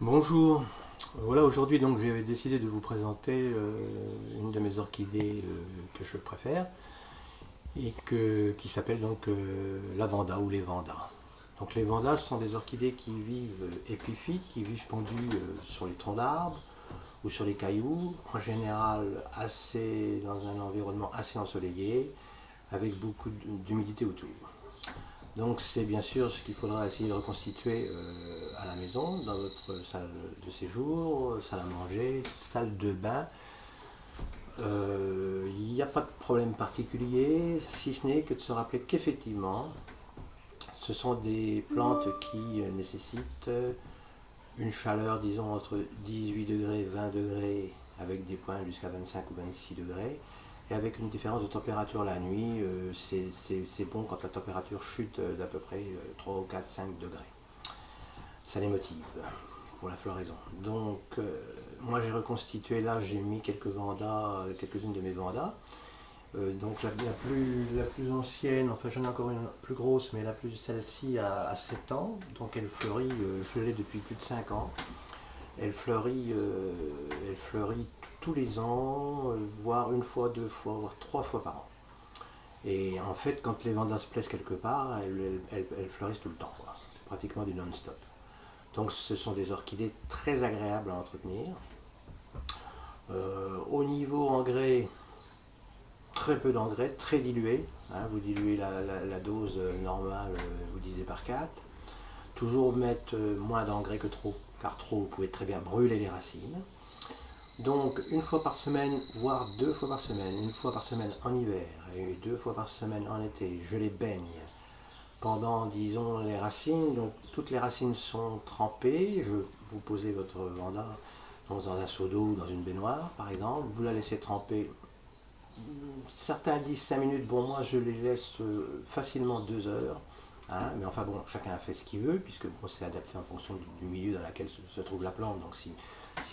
Bonjour, voilà aujourd'hui donc j'ai décidé de vous présenter une de mes orchidées que je préfère qui s'appelle donc la Vanda ou les Vandas. Donc les Vandas sont des orchidées qui vivent épiphytes, qui vivent pendues sur les troncs d'arbres ou sur les cailloux, en général dans un environnement assez ensoleillé, avec beaucoup d'humidité autour. Donc c'est bien sûr ce qu'il faudra essayer de reconstituer à la maison, dans votre salle de séjour, salle à manger, salle de bain. Il n'y a pas de problème particulier, si ce n'est que de se rappeler qu'effectivement, ce sont des plantes qui nécessitent une chaleur, disons, entre 18 degrés et 20 degrés, avec des points jusqu'à 25 ou 26 degrés. Et avec une différence de température la nuit, c'est bon quand la température chute d'à peu près 3 ou 4, 5 degrés. Ça les motive pour la floraison. Donc, moi j'ai reconstitué là, j'ai mis quelques vendas, quelques-unes de mes vendas. Donc la plus ancienne, enfin j'en ai encore une plus grosse, mais celle-ci a 7 ans, donc elle fleurit, je l'ai depuis plus de 5 ans. Elle fleurit tous les ans, voire une fois, deux fois, voire trois fois par an. Et en fait, quand les vendas se plaisent quelque part, elles fleurissent tout le temps. C'est pratiquement du non-stop. Donc ce sont des orchidées très agréables à entretenir. Au niveau engrais, très peu d'engrais, très dilué. Hein, vous diluez la dose normale, vous divisez par 4. Toujours mettre moins d'engrais que trop, car trop, vous pouvez très bien brûler les racines. Donc une fois par semaine, voire deux fois par semaine, une fois par semaine en hiver et deux fois par semaine en été, je les baigne pendant, disons, les racines. Donc toutes les racines sont trempées. Vous posez votre vanda dans un seau d'eau ou dans une baignoire, par exemple. Vous la laissez tremper. Certains disent 5 minutes, bon moi je les laisse facilement 2 heures. Hein, mais enfin bon, chacun a fait ce qu'il veut, puisque bon, c'est adapté en fonction du milieu dans lequel se trouve la plante. Donc si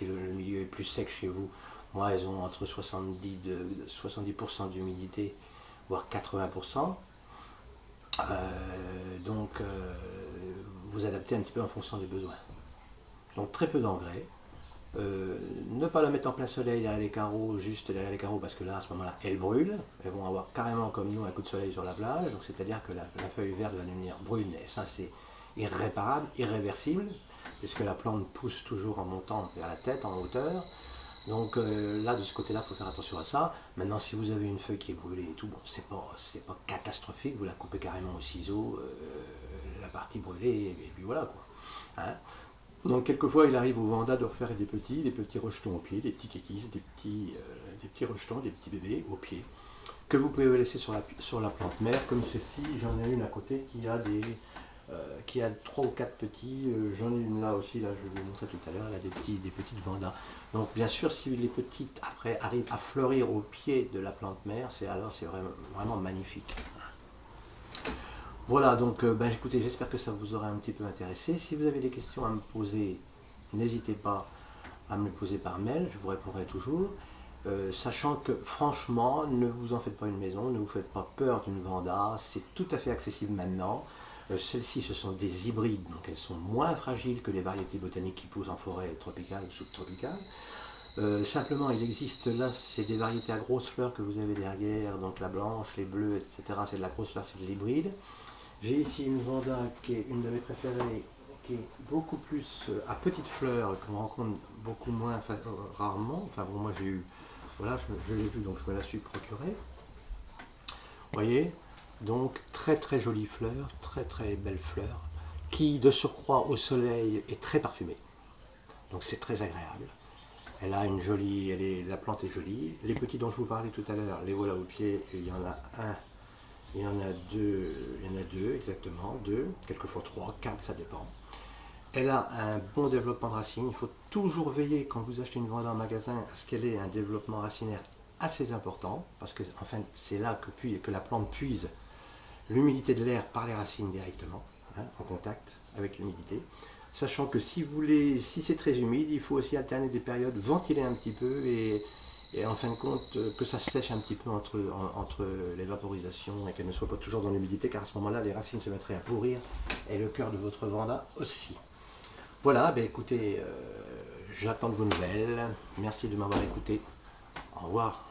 le milieu est plus sec chez vous, moi elles ont entre 70% d'humidité, voire 80%. Donc vous adaptez un petit peu en fonction des besoins. Donc très peu d'engrais. Ne pas la mettre en plein soleil derrière les carreaux, juste derrière les carreaux, parce que là à ce moment-là elles brûlent. Elles vont avoir carrément comme nous un coup de soleil sur la plage, donc c'est-à-dire que la feuille verte va devenir brune, et ça c'est irréparable, irréversible, puisque la plante pousse toujours en montant vers la tête, en hauteur. Donc là, de ce côté-là, il faut faire attention à ça. Maintenant, si vous avez une feuille qui est brûlée et tout, bon, c'est pas catastrophique, vous la coupez carrément au ciseau, la partie brûlée, et puis voilà quoi. Hein. Donc quelquefois, il arrive au Vanda de refaire des petits rejetons au pied, des petits kékis, des petits rejetons, des petits bébés au pied, que vous pouvez laisser sur la plante mère, comme celle-ci. J'en ai une à côté qui a 3 ou 4 petits. J'en ai une là aussi, là je vais vous montrer tout à l'heure, elle a des petites vendas. Donc bien sûr, si les petites après arrivent à fleurir au pied de la plante mère, c'est vraiment, vraiment magnifique. Voilà, donc écoutez, j'espère que ça vous aura un petit peu intéressé. Si vous avez des questions à me poser, n'hésitez pas à me les poser par mail, je vous répondrai toujours. Sachant que franchement, ne vous en faites pas une maison, ne vous faites pas peur d'une vanda, c'est tout à fait accessible maintenant. Celles-ci, ce sont des hybrides, donc elles sont moins fragiles que les variétés botaniques qui poussent en forêt tropicale ou subtropicale. Simplement, il existe là, c'est des variétés à grosses fleurs que vous avez derrière, donc la blanche, les bleues, etc. C'est de la grosse fleur, c'est de l'hybride. J'ai ici une vanda qui est une de mes préférées, qui est beaucoup plus à petites fleurs, qu'on rencontre beaucoup moins rarement. Enfin bon, moi j'ai eu, voilà, je l'ai vu, donc je me la suis procurée. Vous voyez, donc très très jolie fleur, très très belle fleur, qui de surcroît au soleil est très parfumée. Donc c'est très agréable. Elle a une jolie, la plante est jolie. Les petits dont je vous parlais tout à l'heure, les voilà au pied, il y en a un. Il y en a deux exactement, deux, quelquefois trois, quatre, ça dépend. Elle a un bon développement de racines. Il faut toujours veiller quand vous achetez une vanda en magasin à ce qu'elle ait un développement racinaire assez important, parce que enfin, c'est là que la plante puise l'humidité de l'air par les racines directement, hein, en contact avec l'humidité. Sachant que si c'est très humide, il faut aussi alterner des périodes, ventiler un petit peu et en fin de compte que ça sèche un petit peu entre les vaporisations et qu'elle ne soit pas toujours dans l'humidité, car à ce moment-là les racines se mettraient à pourrir et le cœur de votre vanda aussi. Voilà, ben écoutez, j'attends de vos nouvelles. Merci de m'avoir écouté. Au revoir.